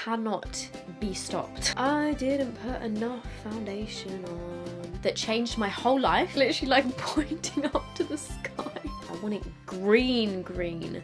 cannot be stopped. I didn't put enough foundation on. That changed my whole life. Literally like pointing up to the sky. I want it green, green.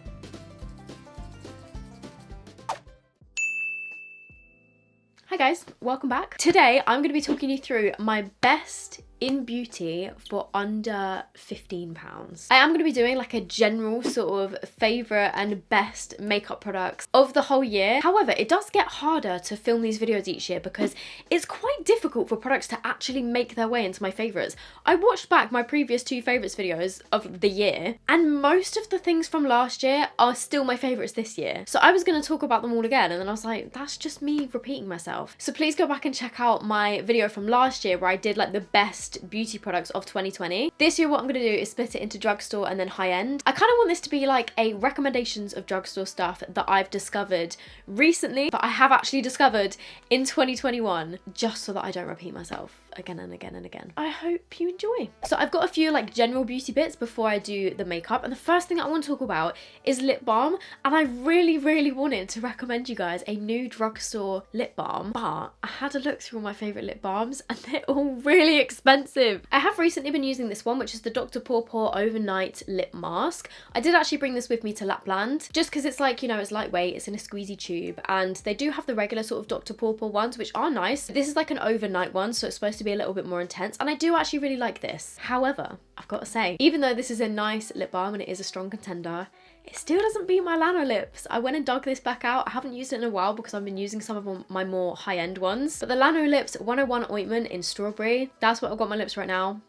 Hi guys, welcome back. Today I'm going to be talking you through my best in beauty for under £15. I am going to be doing like a general sort of favourite and best makeup products of the whole year. However, it does get harder to film these videos each year because it's quite difficult for products to actually make their way into my favourites. I watched back my previous 2 favourites videos of the year and most of the things from last year are still my favourites this year. So I was going to talk about them all again and then I was like, that's just me repeating myself. So please go back and check out my video from last year where I did like the best beauty products of 2020. This year what I'm going to do is split it into drugstore and then high-end. I kind of want this to be like a recommendations of drugstore stuff that I've discovered recently, that I have actually discovered in 2021, just so that I don't repeat myself again and again and again. I hope you enjoy. So I've got a few like general beauty bits before I do the makeup, and the first thing I want to talk about is lip balm, and I really wanted to recommend you guys a new drugstore lip balm, but I had a look through all my favourite lip balms and they're all really expensive. I have recently been using this one, which is the Dr. Pawpaw Overnight Lip Mask. I did actually bring this with me to Lapland just because it's like, you know, it's lightweight, it's in a squeezy tube, and they do have the regular sort of Dr. Pawpaw ones which are nice. This is like an overnight one, so it's supposed to be a little bit more intense, and I do actually really like this. However, I've got to say, even though this is a nice lip balm and it is a strong contender, it still doesn't beat my Lano lips. I went and dug this back out. I haven't used it in a while because I've been using some of my more high-end ones. But the Lano Lips 101 ointment in strawberry, that's what I've got on my lips right now.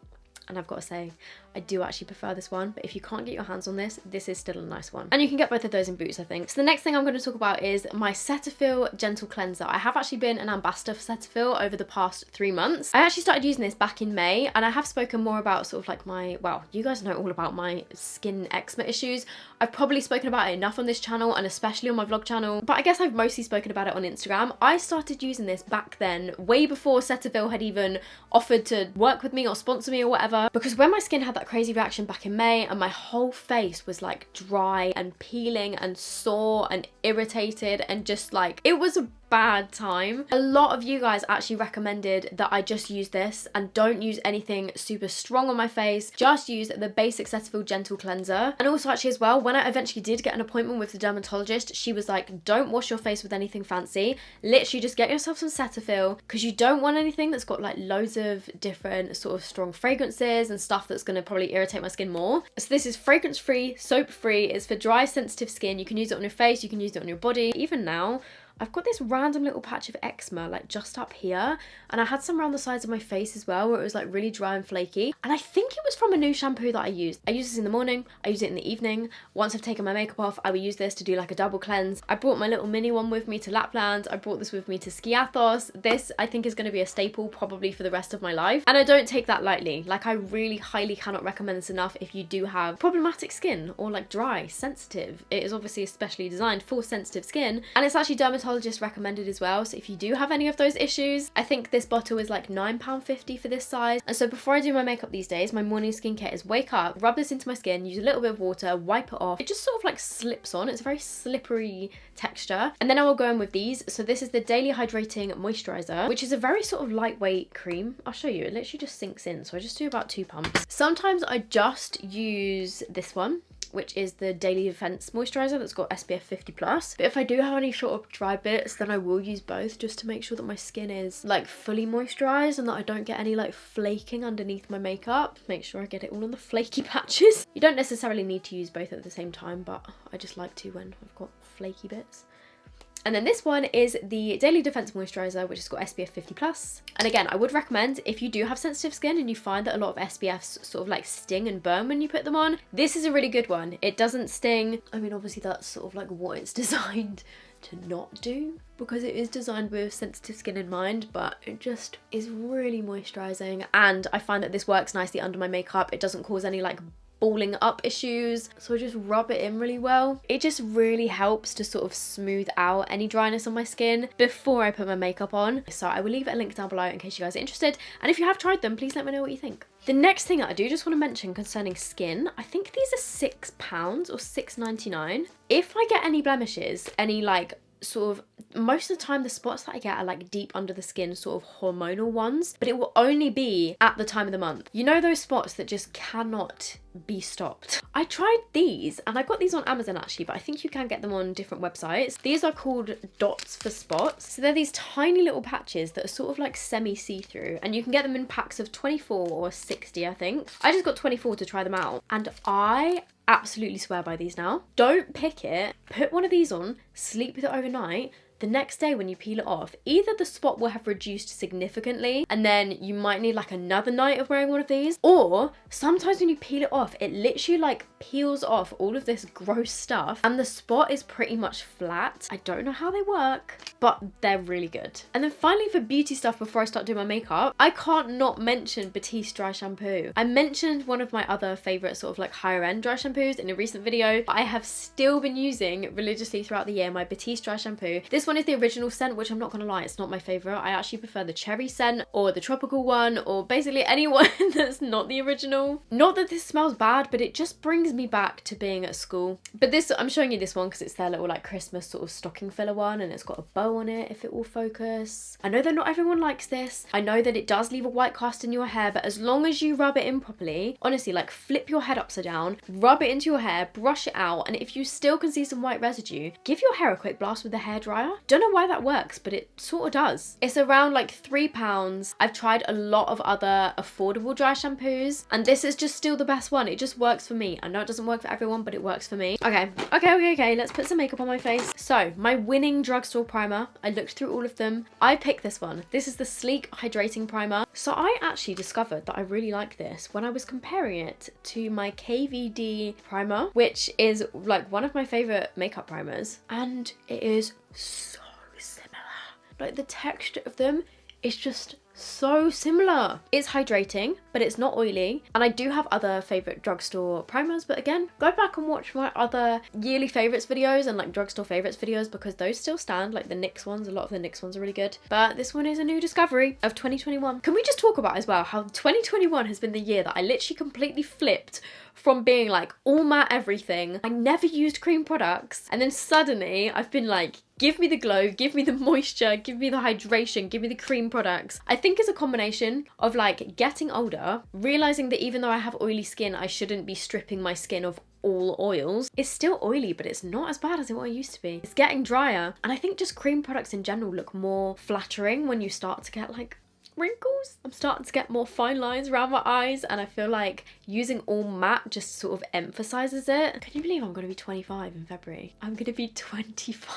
And I've got to say, I do actually prefer this one, but if you can't get your hands on this, this is still a nice one. And you can get both of those in Boots, I think. So the next thing I'm going to talk about is my Cetaphil Gentle Cleanser. I have actually been an ambassador for Cetaphil over the past 3 months. I actually started using this back in May, and I have spoken more about sort of like my, well, you guys know all about my skin eczema issues. I've probably spoken about it enough on this channel and especially on my vlog channel, but I guess I've mostly spoken about it on Instagram. I started using this back then, way before Cetaphil had even offered to work with me or sponsor me or whatever, because when my skin had that crazy reaction back in May and my whole face was like dry and peeling and sore and irritated and just like, it was a bad time. A lot of you guys actually recommended that I just use this and don't use anything super strong on my face, just use the basic Cetaphil Gentle Cleanser. And also actually as well, when I eventually did get an appointment with the dermatologist, she was like, don't wash your face with anything fancy, literally just get yourself some Cetaphil, because you don't want anything that's got like loads of different sort of strong fragrances and stuff that's going to probably irritate my skin more. So this is fragrance free, soap free, it's for dry sensitive skin. You can use it on your face, you can use it on your body. Even now I've got this random little patch of eczema like just up here, and I had some around the sides of my face as well where it was like really dry and flaky, and I think it was from a new shampoo that I used. I use this in the morning, I use it in the evening. Once I've taken my makeup off, I will use this to do like a double cleanse. I brought my little mini one with me to Lapland, I brought this with me to Skiathos. This I think is going to be a staple probably for the rest of my life, and I don't take that lightly. Like, I really highly cannot recommend this enough if you do have problematic skin or like dry, sensitive. It is obviously especially designed for sensitive skin, and it's actually dermatologist recommended as well, so if you do have any of those issues, I think this bottle is like £9.50 for this size. And so before I do my makeup these days, my morning skincare is wake up, rub this into my skin, use a little bit of water, wipe it off. It just sort of like slips on. It's a very slippery texture. And then I will go in with these. So this is the Daily Hydrating Moisturizer, which is a very sort of lightweight cream. I'll show you, it literally just sinks in, so I just do about 2 pumps. Sometimes I just use this one, which is the Daily Defense Moisturizer that's got SPF 50+. But if I do have any sort of dry bits, then I will use both just to make sure that my skin is like fully moisturized and that I don't get any like flaking underneath my makeup. Make sure I get it all on the flaky patches. You don't necessarily need to use both at the same time, but I just like to when I've got flaky bits. And then this one is the Daily Defense Moisturizer, which has got SPF 50+. And again, I would recommend if you do have sensitive skin and you find that a lot of SPFs sort of like sting and burn when you put them on, this is a really good one. It doesn't sting. I mean, obviously that's sort of like what it's designed to not do, because it is designed with sensitive skin in mind, but it just is really moisturizing. And I find that this works nicely under my makeup. It doesn't cause any like balling up issues, so I just rub it in really well. It just really helps to sort of smooth out any dryness on my skin before I put my makeup on. So I will leave a link down below in case you guys are interested, and if you have tried them, please let me know what you think. The next thing that I do just want to mention concerning skin, I think these are £6 or £6.99. If I get any blemishes, any like sort of, most of the time the spots that I get are like deep under the skin, sort of hormonal ones, but it will only be at the time of the month. You know those spots that just cannot be stopped. I tried these, and I got these on Amazon actually, but I think you can get them on different websites. These are called dots for spots. So they're these tiny little patches that are sort of like semi see-through, and you can get them in packs of 24 or 60, I think. I just got 24 to try them out, and I absolutely swear by these now. Don't pick it, put one of these on, sleep with it overnight. The next day when you peel it off, either the spot will have reduced significantly and then you might need like another night of wearing one of these, or sometimes when you peel it off, it literally like peels off all of this gross stuff and the spot is pretty much flat. I don't know how they work, but they're really good. And then finally, for beauty stuff before I start doing my makeup, I can't not mention Batiste dry shampoo. I mentioned one of my other favorite sort of like higher end dry shampoos in a recent video. I have still been using religiously throughout the year my Batiste dry shampoo. This one is the original scent, which I'm not gonna lie, it's not my favorite. I actually prefer the cherry scent or the tropical one, or basically anyone that's not the original. Not that this smells bad, but it just brings me back to being at school. But this, I'm showing you this one because it's their little like Christmas sort of stocking filler one, and it's got a bow on it if it will focus. I know that not everyone likes this. I know that it does leave a white cast in your hair, but as long as you rub it in properly, honestly, like flip your head upside down, rub it into your hair, brush it out, and if you still can see some white residue, give your hair a quick blast with a hairdryer. Don't know why that works, but it sort of does. It's around like £3. I've tried a lot of other affordable dry shampoos, and this is just still the best one. It just works for me. I know it doesn't work for everyone, but it works for me. Okay, let's put some makeup on my face. So my winning drugstore primer, I looked through all of them. I picked this one. This is the Sleek Hydrating Primer. So I actually discovered that I really like this when I was comparing it to my KVD primer, which is like one of my favorite makeup primers, and it is so similar. Like the texture of them is just so similar. It's hydrating, but it's not oily. And I do have other favorite drugstore primers, but again, go back and watch my other yearly favorites videos and like drugstore favorites videos, because those still stand. Like the NYX ones, a lot of the NYX ones are really good, but this one is a new discovery of 2021. Can we just talk about as well how 2021 has been the year that I literally completely flipped from being like all matte everything. I never used cream products, and then suddenly I've been like, give me the glow, give me the moisture, give me the hydration, give me the cream products. I think it's a combination of like getting older, realizing that even though I have oily skin, I shouldn't be stripping my skin of all oils. It's still oily, but it's not as bad as it used to be. It's getting drier, and I think just cream products in general look more flattering when you start to get like wrinkles. I'm starting to get more fine lines around my eyes, and I feel like using all matte just sort of emphasizes it. Can you believe I'm gonna be 25 in February? I'm gonna be 25.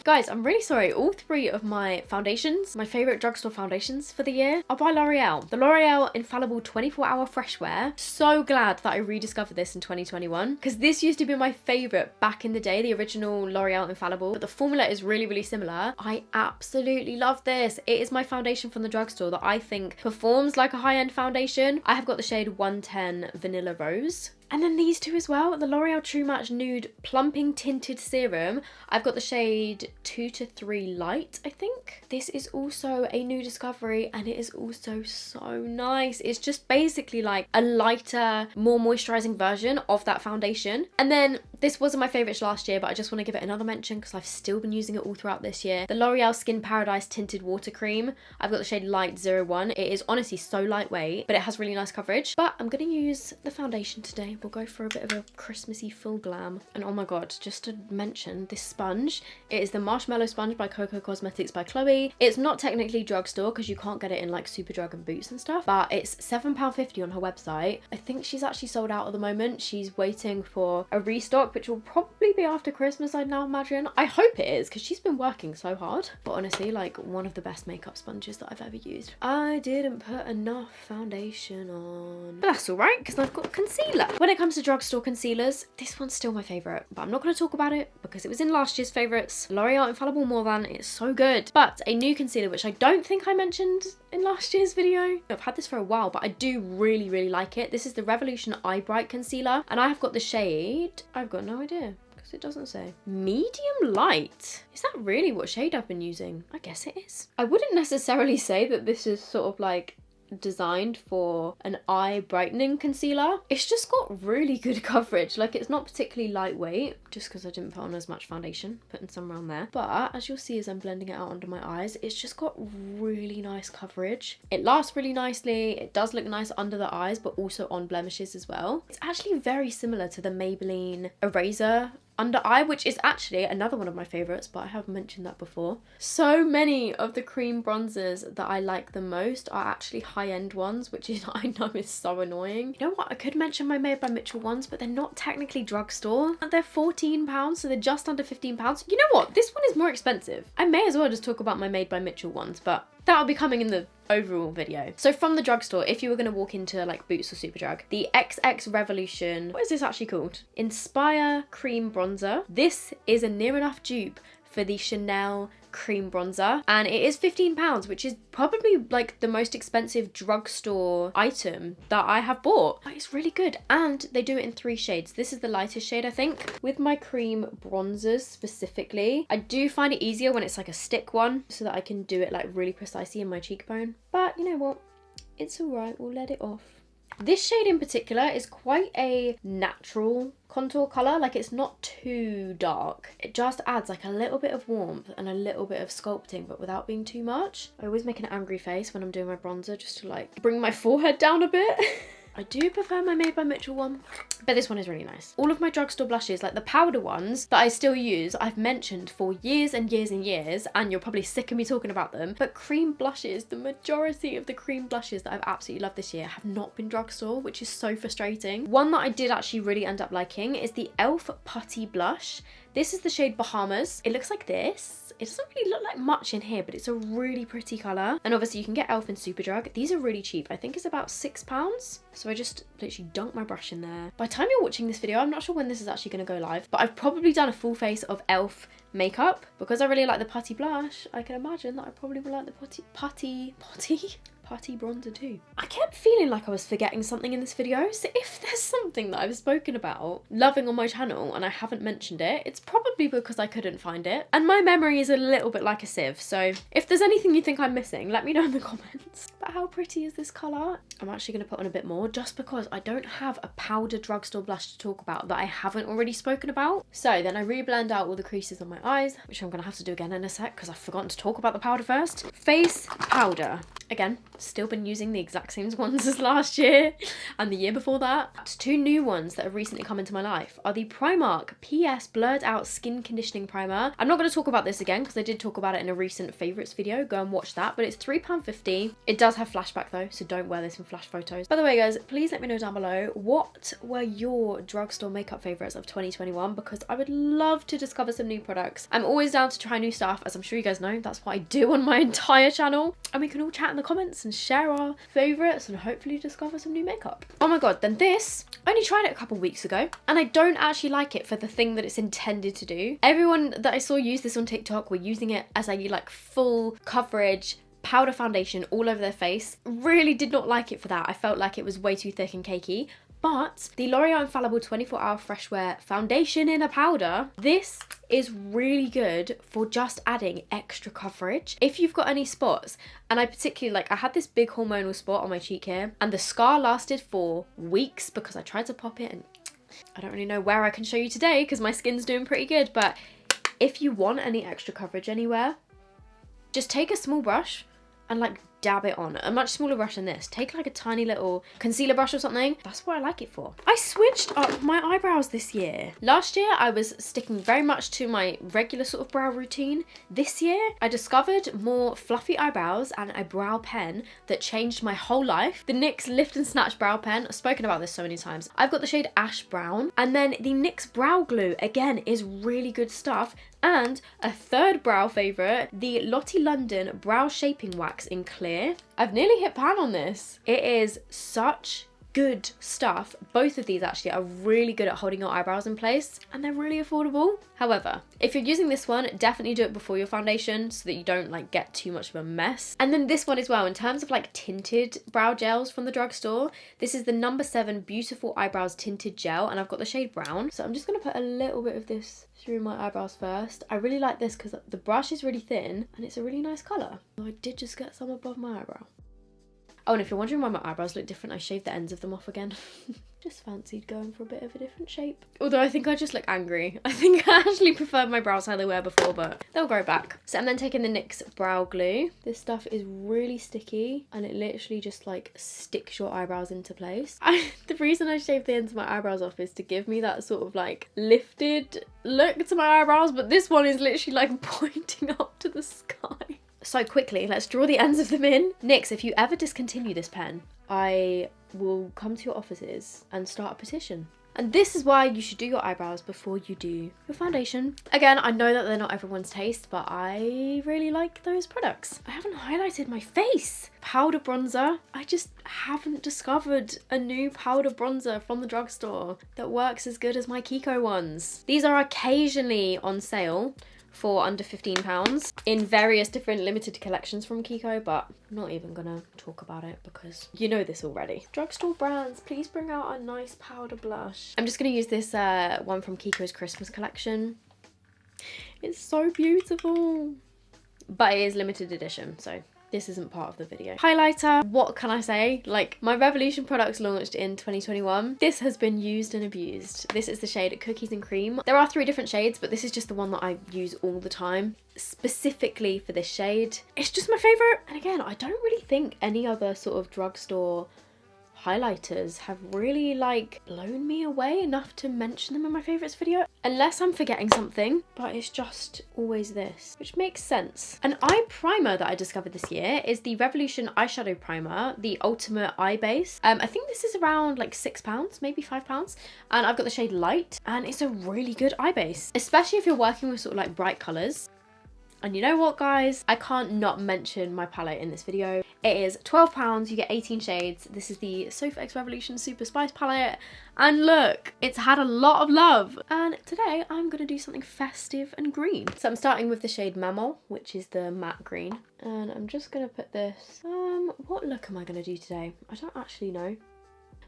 Guys, I'm really sorry. All three of my foundations, my favourite drugstore foundations for the year, are by L'Oreal. The L'Oreal Infallible 24-Hour Fresh Wear. So glad that I rediscovered this in 2021, because this used to be my favourite back in the day, the original L'Oreal Infallible. But the formula is really, really similar. I absolutely love this. It is my foundation from the drugstore that I think performs like a high-end foundation. I have got the shade 110 Vanilla Rose. And then these two as well, the L'Oreal True Match Nude Plumping Tinted Serum. I've got the shade 2 to 3 Light, I think. This is also a new discovery, and it is also so nice. It's just basically like a lighter, more moisturizing version of that foundation. And then this wasn't my favorites last year, but I just want to give it another mention because I've still been using it all throughout this year. The L'Oreal Skin Paradise Tinted Water Cream. I've got the shade Light 01. It is honestly so lightweight, but it has really nice coverage. But I'm going to use the foundation today. We'll go for a bit of a Christmassy full glam. And oh my god, just to mention this sponge, it is the Marshmallow Sponge by Coco Cosmetics by Chloe. It's not technically drugstore because you can't get it in like Superdrug and Boots and stuff, but it's £7.50 on her website. I think she's actually sold out at the moment. She's waiting for a restock, which will probably be after Christmas, I'd now imagine. I hope it is, because she's been working so hard. But honestly, like one of the best makeup sponges that I've ever used. I didn't put enough foundation on, but that's all right because I've got concealer. When it comes to drugstore concealers, this one's still my favorite, but I'm not going to talk about it because it was in last year's favorites. L'Oreal Infallible More Than, it's so good. But a new concealer, which I don't think I mentioned in last year's video. I've had this for a while, but I do really, really like it. This is the Revolution Eye Bright Concealer, and I have got the shade, I've got no idea, because it doesn't say. Medium light. Is that really what shade I've been using? I guess it is. I wouldn't necessarily say that this is sort of like designed for an eye brightening concealer. It's just got really good coverage. Like, it's not particularly lightweight, just because I didn't put on as much foundation, putting some around there. But as you'll see as I'm blending it out under my eyes, it's just got really nice coverage. It lasts really nicely. It does look nice under the eyes, but also on blemishes as well. It's actually very similar to the Maybelline Eraser under eye, which is actually another one of my favorites, but I have mentioned that before. So many of the cream bronzers that I like the most are actually high-end ones, which is, I know, is so annoying. You know what, I could mention my Made by Mitchell ones, but they're not technically drugstore. They're £14, so they're just under £15. You know what, this one is more expensive. I may as well just talk about my Made by Mitchell ones, but that'll be coming in the overall video. So from the drugstore, if you were going to walk into like Boots or Superdrug, the XX Revolution, what is this actually called? Inspire Cream Bronzer. This is a near enough dupe for the Chanel cream bronzer, and it is £15, which is probably like the most expensive drugstore item that I have bought. But it's really good, and they do it in 3 shades. This is the lightest shade, I think. With my cream bronzers specifically, I do find it easier when it's like a stick one, so that I can do it like really precisely in my cheekbone. But you know what, it's alright, we'll let it off. This shade in particular is quite a natural contour colour, like it's not too dark. It just adds like a little bit of warmth and a little bit of sculpting, but without being too much. I always make an angry face when I'm doing my bronzer just to like bring my forehead down a bit. I do prefer my Made by Mitchell one, but this one is really nice. All of my drugstore blushes, like the powder ones that I still use, I've mentioned for years and years and years, and you're probably sick of me talking about them, but cream blushes, the majority of the cream blushes that I've absolutely loved this year have not been drugstore, which is so frustrating. One that I did actually really end up liking is the e.l.f. Putty Blush. This is the shade Bahamas. It looks like this. It doesn't really look like much in here, but it's a really pretty colour. And obviously you can get e.l.f. in Superdrug. These are really cheap. I think it's about £6. So I just literally dunk my brush in there. By the time you're watching this video, I'm not sure when this is actually going to go live, but I've probably done a full face of e.l.f. makeup. Because I really like the putty blush, I can imagine that I probably will like the putty bronzer too. I kept feeling like I was forgetting something in this video, so if there's something that I've spoken about loving on my channel and I haven't mentioned it, it's probably because I couldn't find it. And my memory is a little bit like a sieve, so if there's anything you think I'm missing, let me know in the comments. But how pretty is this colour? I'm actually going to put on a bit more just because I don't have a powder drugstore blush to talk about that I haven't already spoken about. So then I re-blend out all the creases on my eyes, which I'm going to have to do again in a sec because I've forgotten to talk about the powder first. Face powder. Again, still been using the exact same ones as last year and the year before that. 2 new ones that have recently come into my life are the Primark PS Blurred Out Skin Conditioning Primer. I'm not going to talk about this again because I did talk about it in a recent favourites video. Go and watch that, but it's £3.50. It does have flashback though, so don't wear this in flash photos. By the way guys, please let me know down below what were your drugstore makeup favourites of 2021, because I would love to discover some new products. I'm always down to try new stuff, as I'm sure you guys know. That's what I do on my entire channel, and we can all chat in the comments and share our favourites and hopefully discover some new makeup. Oh my god, then this, I only tried it a couple weeks ago and I don't actually like it for the thing that it's intended to do. Everyone that I saw use this on TikTok were using it as a like full coverage powder foundation all over their face. Really did not like it for that. I felt like it was way too thick and cakey. But the L'Oreal Infallible 24-Hour Fresh Wear Foundation in a powder, this is really good for just adding extra coverage. If you've got any spots, and I particularly like, I had this big hormonal spot on my cheek here, and the scar lasted for weeks because I tried to pop it, and I don't really know where I can show you today because my skin's doing pretty good. But if you want any extra coverage anywhere, just take a small brush and like dab it on. A much smaller brush than this. Take like a tiny little concealer brush or something. That's what I like it for. I switched up my eyebrows this year. Last year I was sticking very much to my regular sort of brow routine. This year I discovered more fluffy eyebrows and a brow pen that changed my whole life. The NYX Lift and Snatch brow pen. I've spoken about this so many times. I've got the shade Ash Brown, and then the NYX brow glue again is really good stuff. And a third brow favourite, the Lottie London Brow Shaping Wax in Clear. I've nearly hit pan on this. It is such good stuff. Both of these actually are really good at holding your eyebrows in place, and they're really affordable. However, if you're using this one, definitely do it before your foundation so that you don't like get too much of a mess. And then this one as well, in terms of like tinted brow gels from the drugstore, this is the No. 7 Beautiful Eyebrows Tinted Gel, and I've got the shade brown. So I'm just going to put a little bit of this through my eyebrows first. I really like this because the brush is really thin and it's a really nice colour. I did just get some above my eyebrow. Oh, and if you're wondering why my eyebrows look different, I shaved the ends of them off again. Just fancied going for a bit of a different shape. Although I think I just look angry. I think I actually preferred my brows how they were before, but they'll grow back. So I'm then taking the NYX brow glue. This stuff is really sticky and it literally just like sticks your eyebrows into place. The reason I shaved the ends of my eyebrows off is to give me that sort of like lifted look to my eyebrows, but this one is literally like pointing up to the sky. So quickly, let's draw the ends of them in. NYX, if you ever discontinue this pen, I will come to your offices and start a petition. And this is why you should do your eyebrows before you do your foundation. Again, I know that they're not everyone's taste, but I really like those products. I haven't highlighted my face. Powder bronzer. I just haven't discovered a new powder bronzer from the drugstore that works as good as my Kiko ones. These are occasionally on sale for under £15 in various different limited collections from Kiko, but I'm not even gonna talk about it because you know this already. Drugstore brands, please bring out a nice powder blush. I'm just gonna use this one from Kiko's Christmas collection. It's so beautiful, but it is limited edition, so this isn't part of the video. Highlighter, what can I say? Like, my Revolution products launched in 2021. This has been used and abused. This is the shade Cookies and Cream. There are 3 different shades, but this is just the one that I use all the time, specifically for this shade. It's just my favorite. And again, I don't really think any other sort of drugstore highlighters have really like blown me away enough to mention them in my favorites video, unless I'm forgetting something, but it's just always this, which makes sense. An eye primer that I discovered this year is the Revolution eyeshadow primer, the Ultimate Eye Base. I think this is around like £6, maybe £5, and I've got the shade Light, and it's a really good eye base, especially if you're working with sort of like bright colors. And you know what, guys? I can't not mention my palette in this video. It is £12, you get 18 shades. This is the Sofa X Revolution Super Spice palette. And look, it's had a lot of love. And today I'm gonna do something festive and green. So I'm starting with the shade Mammal, which is the matte green. And I'm just gonna put this, what look am I gonna do today? I don't actually know.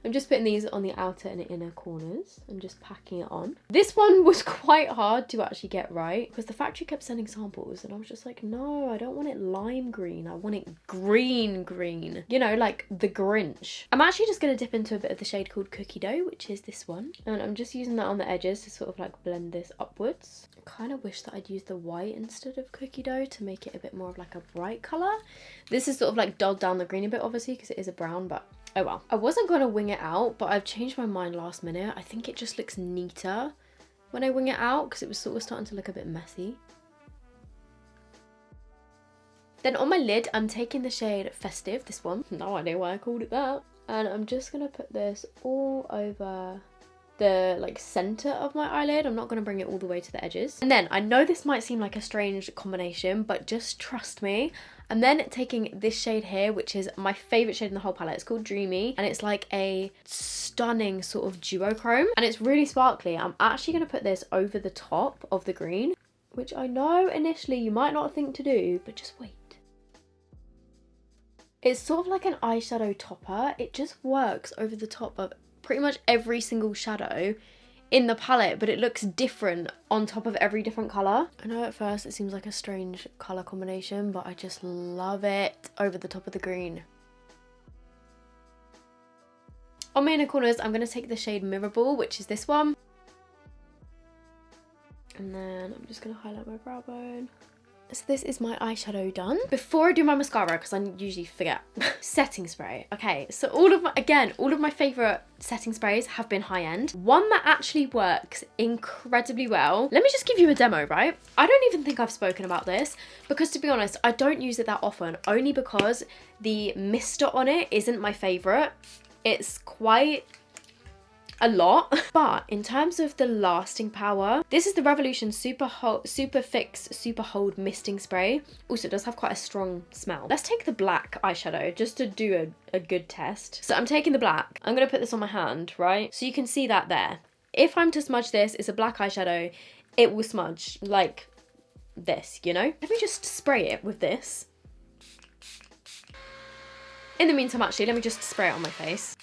I'm just putting these on the outer and inner corners and just packing it on. This one was quite hard to actually get right because the factory kept sending samples and I was just like, no, I don't want it lime green. I want it green green. You know, like the Grinch. I'm actually just going to dip into a bit of the shade called Cookie Dough, which is this one. And I'm just using that on the edges to sort of like blend this upwards. I kind of wish that I'd used the white instead of Cookie Dough to make it a bit more of like a bright colour. This is sort of like dulled down the green a bit, obviously, because it is a brown, but oh well. I wasn't going to wing it out, but I've changed my mind last minute. I think it just looks neater when I wing it out because it was sort of starting to look a bit messy. Then on my lid, I'm taking the shade Festive, this one. No idea why I called it that. And I'm just going to put this all over the like center of my eyelid. I'm not going to bring it all the way to the edges. And then I know this might seem like a strange combination, but just trust me. I'm then taking this shade here, which is my favorite shade in the whole palette. It's called Dreamy, and it's like a stunning sort of duochrome, and it's really sparkly. I'm actually going to put this over the top of the green, which I know initially you might not think to do, but just wait. It's sort of like an eyeshadow topper. It just works over the top of pretty much every single shadow in the palette, but it looks different on top of every different colour. I know at first it seems like a strange colour combination, but I just love it over the top of the green. On my inner corners, I'm going to take the shade Mirror Ball, which is this one. And then I'm just going to highlight my brow bone. So this is my eyeshadow done. Before I do my mascara, because I usually forget, setting spray. Okay, so all of my favourite setting sprays have been high-end. One that actually works incredibly well. Let me just give you a demo, right? I don't even think I've spoken about this because, to be honest, I don't use it that often, only because the mister on it isn't my favourite. It's quite a lot, but in terms of the lasting power, this is the Revolution Super Fix Super Hold Misting Spray. Also, it does have quite a strong smell. Let's take the black eyeshadow just to do a good test. So I'm taking the black. I'm going to put this on my hand, right? So you can see that there. If I'm to smudge this, it's a black eyeshadow, it will smudge like this, you know? Let me just spray it with this. In the meantime, actually, let me just spray it on my face.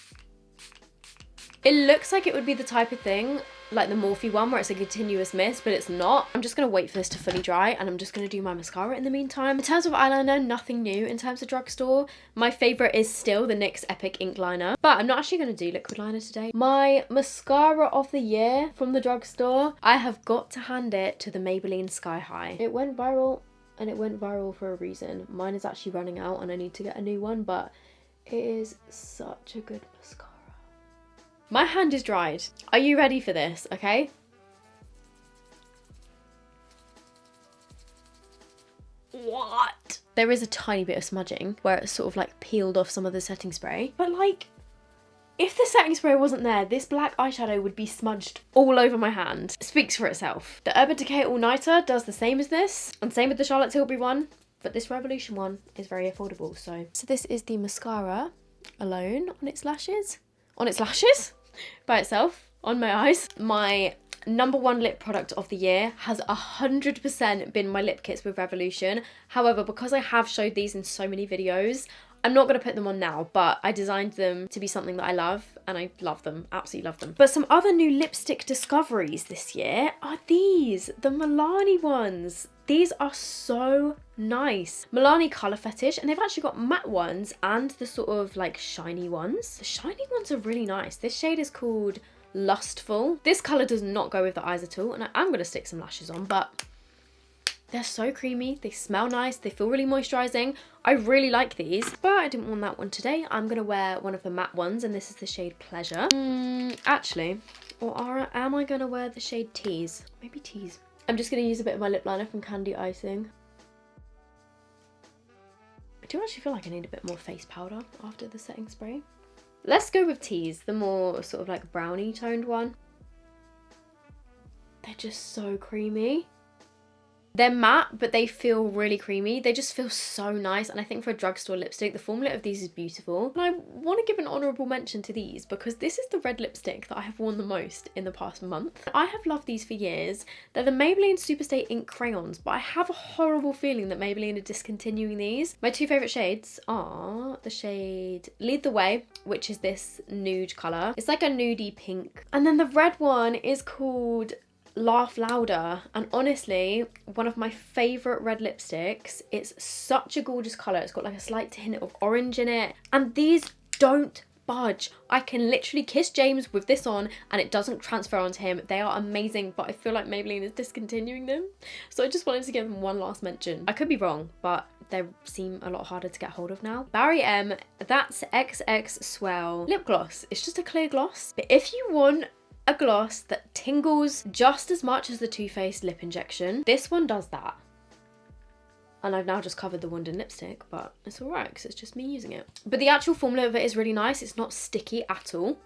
It looks like it would be the type of thing like the Morphe one where it's a continuous mist, but it's not. I'm just gonna wait for this to fully dry, and I'm just gonna do my mascara in the meantime. In terms of eyeliner, nothing new in terms of Drugstore. My favorite is still the NYX Epic Ink Liner, but I'm not actually gonna do liquid liner today. My mascara of the year from the Drugstore, I have got to hand it to the Maybelline Sky High. It went viral, and it went viral for a reason. Mine is actually running out and I need to get a new one, but it is such a good mascara. My hand is dried. Are you ready for this? Okay. What? There is a tiny bit of smudging where it's sort of like peeled off some of the setting spray, but like, if the setting spray wasn't there, this black eyeshadow would be smudged all over my hand. It speaks for itself. The Urban Decay All Nighter does the same as this, and same with the Charlotte Tilbury one, but this Revolution one is very affordable. So this is the mascara alone on its lashes. On its lashes? By itself, on my eyes. My #1 lip product of the year has 100% been my lip kits with Revolution. However, because I have showed these in so many videos, I'm not going to put them on now, but I designed them to be something that I love, and I love them, absolutely love them. But some other new lipstick discoveries this year are these, the Milani ones. These are so nice. Milani Colour Fetish, and they've actually got matte ones and the sort of like shiny ones. The shiny ones are really nice. This shade is called Lustful. This colour does not go with the eyes at all, and I'm going to stick some lashes on, but they're so creamy, they smell nice, they feel really moisturising. I really like these, but I didn't want that one today. I'm going to wear one of the matte ones, and this is the shade Pleasure. Actually, or am I going to wear the shade Tease? Maybe Tease. I'm just going to use a bit of my lip liner from Candy Icing. I do actually feel like I need a bit more face powder after the setting spray. Let's go with Tease, the more sort of like brownie toned one. They're just so creamy. They're matte, but they feel really creamy. They just feel so nice, and I think for a drugstore lipstick, the formula of these is beautiful. And I want to give an honourable mention to these because this is the red lipstick that I have worn the most in the past month. I have loved these for years. They're the Maybelline Superstay Ink Crayons, but I have a horrible feeling that Maybelline are discontinuing these. My two favourite shades are the shade Lead the Way, which is this nude colour. It's like a nudie pink. And then the red one is called Laugh Louder, and honestly, one of my favourite red lipsticks. It's such a gorgeous colour. It's got like a slight hint of orange in it, and these don't budge. I can literally kiss James with this on and it doesn't transfer onto him. They are amazing, but I feel like Maybelline is discontinuing them, so I just wanted to give them one last mention. I could be wrong, but they seem a lot harder to get hold of now. Barry M, that's XX Swell lip gloss. It's just a clear gloss, but if you want a gloss that tingles just as much as the Too Faced lip injection, this one does that. And I've now just covered the wand in lipstick, but it's alright because it's just me using it. But the actual formula of it is really nice. It's not sticky at all.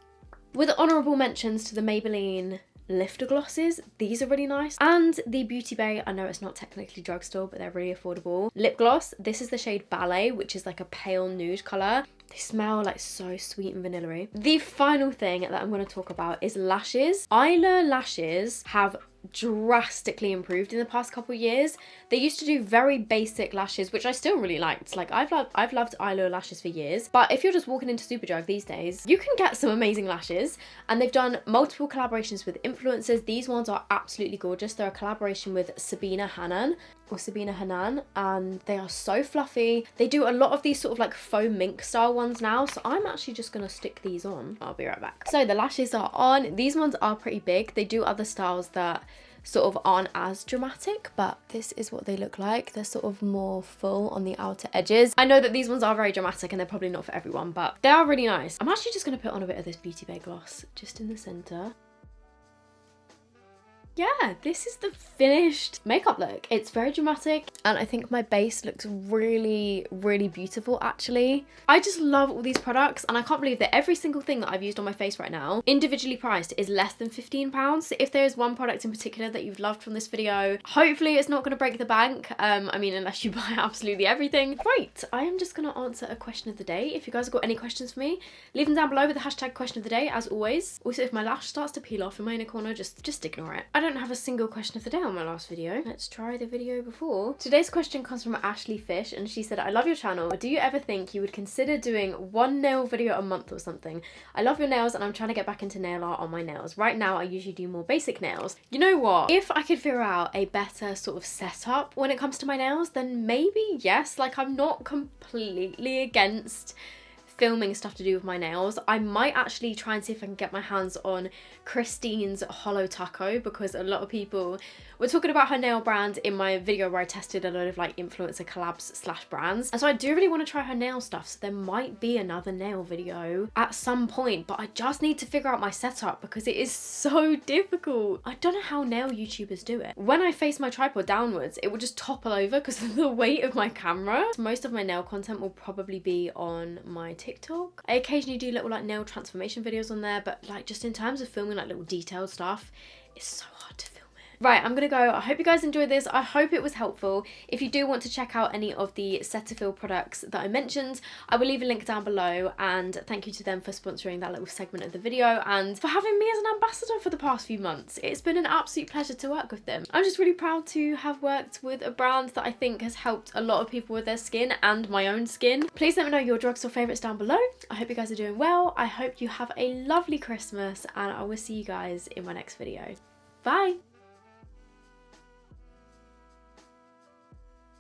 With honourable mentions to the Maybelline lifter glosses, these are really nice, and the Beauty Bay, I know it's not technically drugstore, but they're really affordable. Lip gloss, this is the shade Ballet, which is like a pale nude colour. They smell like so sweet and vanilla-y. The final thing that I'm going to talk about is lashes. Eyelure lashes have drastically improved in the past couple of years. They used to do very basic lashes, which I still really liked. Like I've loved eyelure lashes for years, but if you're just walking into Superdrug these days, you can get some amazing lashes, and they've done multiple collaborations with influencers. These ones are absolutely gorgeous. They're a collaboration with Sabina Hanan, and they are so fluffy. They do a lot of these sort of like faux mink style ones now, so I'm actually just gonna stick these on. I'll be right back. So the lashes are on. These ones are pretty big. They do other styles that sort of aren't as dramatic, but this is what they look like. They're sort of more full on the outer edges. I know that these ones are very dramatic and they're probably not for everyone, but they are really nice. I'm actually just gonna put on a bit of this Beauty Bay gloss just in the center. Yeah, this is the finished makeup look. It's very dramatic, and I think my base looks really, really beautiful actually. I just love all these products, and I can't believe that every single thing that I've used on my face right now, individually priced, is less than £15. So if there is one product in particular that you've loved from this video, hopefully it's not going to break the bank. I mean, unless you buy absolutely everything. Right, I am just going to answer a question of the day. If you guys have got any questions for me, leave them down below with the hashtag question of the day, as always. Also, if my lash starts to peel off in my inner corner, just ignore it. I don't have a single question of the day on my last video. Let's try the video before. Today's question comes from Ashley Fish, and she said, I love your channel. Do you ever think you would consider doing one nail video a month or something? I love your nails and I'm trying to get back into nail art on my nails. Right now, I usually do more basic nails. You know what? If I could figure out a better sort of setup when it comes to my nails, then maybe yes. Like, I'm not completely against filming stuff to do with my nails. I might actually try and see if I can get my hands on Christine's Hollow Taco, because a lot of people were talking about her nail brand in my video where I tested a lot of like influencer collabs / brands, and so I do really want to try her nail stuff, so there might be another nail video at some point, but I just need to figure out my setup because it is so difficult. I don't know how nail YouTubers do it. When I face my tripod downwards, it will just topple over because of the weight of my camera. Most of my nail content will probably be on my TikTok. I occasionally do little like nail transformation videos on there, but like just in terms of filming like little detailed stuff, it's so hard to film. Right, I'm gonna go. I hope you guys enjoyed this. I hope it was helpful. If you do want to check out any of the Cetaphil products that I mentioned, I will leave a link down below, and thank you to them for sponsoring that little segment of the video and for having me as an ambassador for the past few months. It's been an absolute pleasure to work with them. I'm just really proud to have worked with a brand that I think has helped a lot of people with their skin and my own skin. Please let me know your drugstore favourites down below. I hope you guys are doing well. I hope you have a lovely Christmas, and I will see you guys in my next video. Bye!